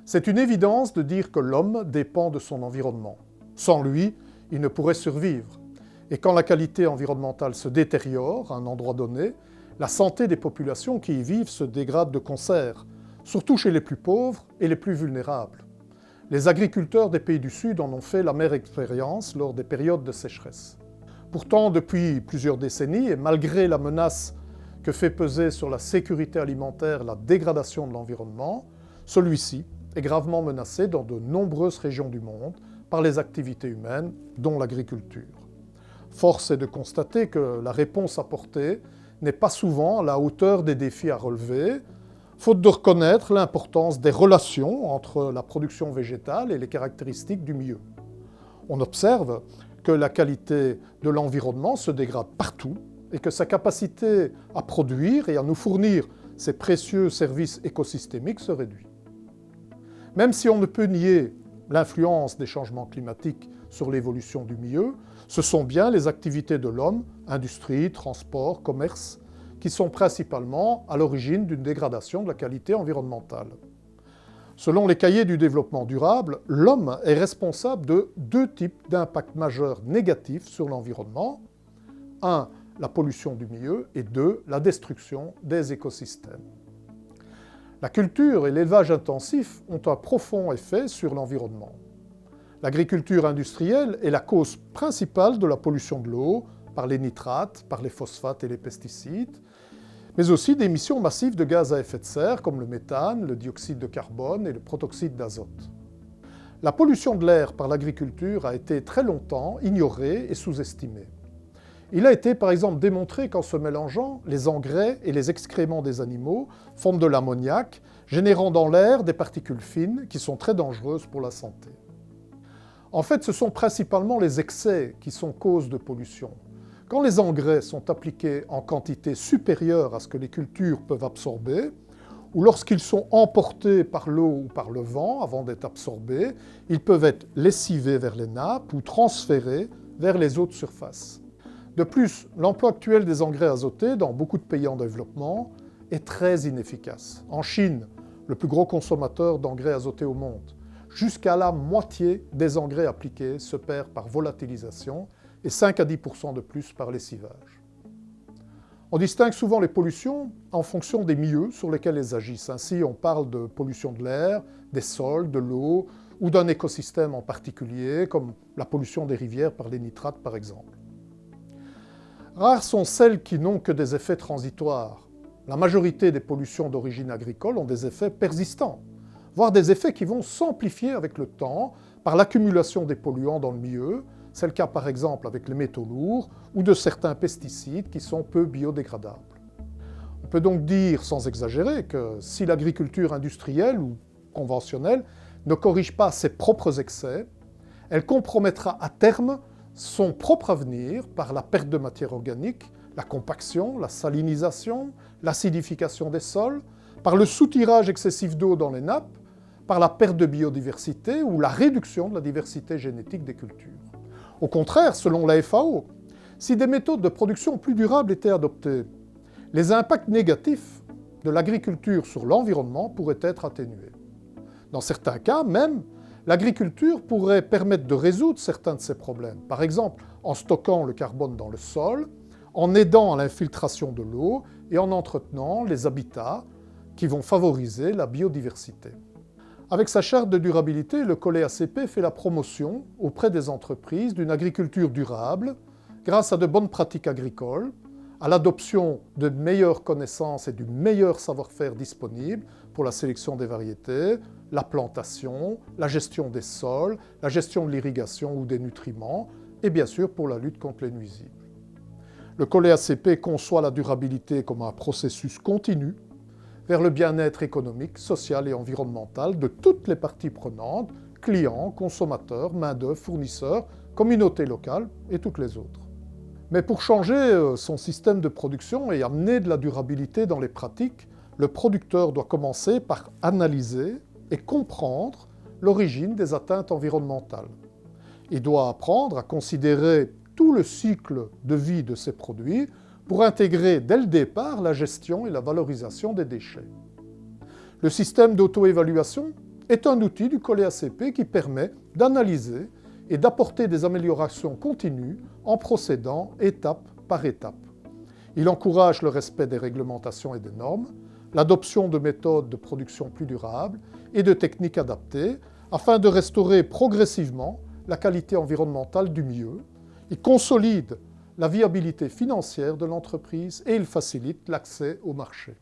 C'est une évidence de dire que l'homme dépend de son environnement. Sans lui, il ne pourrait survivre. Et quand la qualité environnementale se détériore à un endroit donné, la santé des populations qui y vivent se dégrade de concert, surtout chez les plus pauvres et les plus vulnérables. Les agriculteurs des pays du Sud en ont fait l'amère expérience lors des périodes de sécheresse. Pourtant, depuis plusieurs décennies, et malgré la menace que fait peser sur la sécurité alimentaire la dégradation de l'environnement, celui-ci est gravement menacé dans de nombreuses régions du monde par les activités humaines, dont l'agriculture. Force est de constater que la réponse apportée n'est pas souvent à la hauteur des défis à relever, faute de reconnaître l'importance des relations entre la production végétale et les caractéristiques du milieu. On observe que la qualité de l'environnement se dégrade partout et que sa capacité à produire et à nous fournir ces précieux services écosystémiques se réduit. Même si on ne peut nier l'influence des changements climatiques sur l'évolution du milieu, ce sont bien les activités de l'homme, industrie, transport, commerce, qui sont principalement à l'origine d'une dégradation de la qualité environnementale. Selon les cahiers du développement durable, l'homme est responsable de 2 types d'impacts majeurs négatifs sur l'environnement. 1. La pollution du milieu et 2. La destruction des écosystèmes. La culture et l'élevage intensif ont un profond effet sur l'environnement. L'agriculture industrielle est la cause principale de la pollution de l'eau par les nitrates, par les phosphates et les pesticides, mais aussi d'émissions massives de gaz à effet de serre comme le méthane, le dioxyde de carbone et le protoxyde d'azote. La pollution de l'air par l'agriculture a été très longtemps ignorée et sous-estimée. Il a été par exemple démontré qu'en se mélangeant, les engrais et les excréments des animaux forment de l'ammoniac, générant dans l'air des particules fines qui sont très dangereuses pour la santé. En fait, ce sont principalement les excès qui sont cause de pollution. Quand les engrais sont appliqués en quantité supérieure à ce que les cultures peuvent absorber, ou lorsqu'ils sont emportés par l'eau ou par le vent avant d'être absorbés, ils peuvent être lessivés vers les nappes ou transférés vers les eaux de surface. De plus, l'emploi actuel des engrais azotés dans beaucoup de pays en développement est très inefficace. En Chine, le plus gros consommateur d'engrais azotés au monde, jusqu'à la moitié des engrais appliqués se perd par volatilisation et 5 à 10% de plus par lessivage. On distingue souvent les pollutions en fonction des milieux sur lesquels elles agissent. Ainsi, on parle de pollution de l'air, des sols, de l'eau ou d'un écosystème en particulier, comme la pollution des rivières par les nitrates par exemple. Rares sont celles qui n'ont que des effets transitoires. La majorité des pollutions d'origine agricole ont des effets persistants, voire des effets qui vont s'amplifier avec le temps par l'accumulation des polluants dans le milieu. C'est le cas par exemple avec les métaux lourds ou de certains pesticides qui sont peu biodégradables. On peut donc dire, sans exagérer, que si l'agriculture industrielle ou conventionnelle ne corrige pas ses propres excès, elle compromettra à terme son propre avenir par la perte de matière organique, la compaction, la salinisation, l'acidification des sols, par le soutirage excessif d'eau dans les nappes, par la perte de biodiversité ou la réduction de la diversité génétique des cultures. Au contraire, selon la FAO, si des méthodes de production plus durables étaient adoptées, les impacts négatifs de l'agriculture sur l'environnement pourraient être atténués. Dans certains cas même, l'agriculture pourrait permettre de résoudre certains de ces problèmes, par exemple en stockant le carbone dans le sol, en aidant à l'infiltration de l'eau et en entretenant les habitats qui vont favoriser la biodiversité. Avec sa charte de durabilité, le Colle ACP fait la promotion auprès des entreprises d'une agriculture durable grâce à de bonnes pratiques agricoles, à l'adoption de meilleures connaissances et du meilleur savoir-faire disponible pour la sélection des variétés, la plantation, la gestion des sols, la gestion de l'irrigation ou des nutriments, et bien sûr pour la lutte contre les nuisibles. Le Colle ACP conçoit la durabilité comme un processus continu vers le bien-être économique, social et environnemental de toutes les parties prenantes, clients, consommateurs, main-d'œuvre, fournisseurs, communautés locales et toutes les autres. Mais pour changer son système de production et amener de la durabilité dans les pratiques, le producteur doit commencer par analyser et comprendre l'origine des atteintes environnementales. Il doit apprendre à considérer tout le cycle de vie de ses produits pour intégrer dès le départ la gestion et la valorisation des déchets. Le système d'auto-évaluation est un outil du Colle ACP qui permet d'analyser et d'apporter des améliorations continues en procédant étape par étape. Il encourage le respect des réglementations et des normes, l'adoption de méthodes de production plus durables et de techniques adaptées afin de restaurer progressivement la qualité environnementale du milieu. Il consolide la viabilité financière de l'entreprise et il facilite l'accès au marché.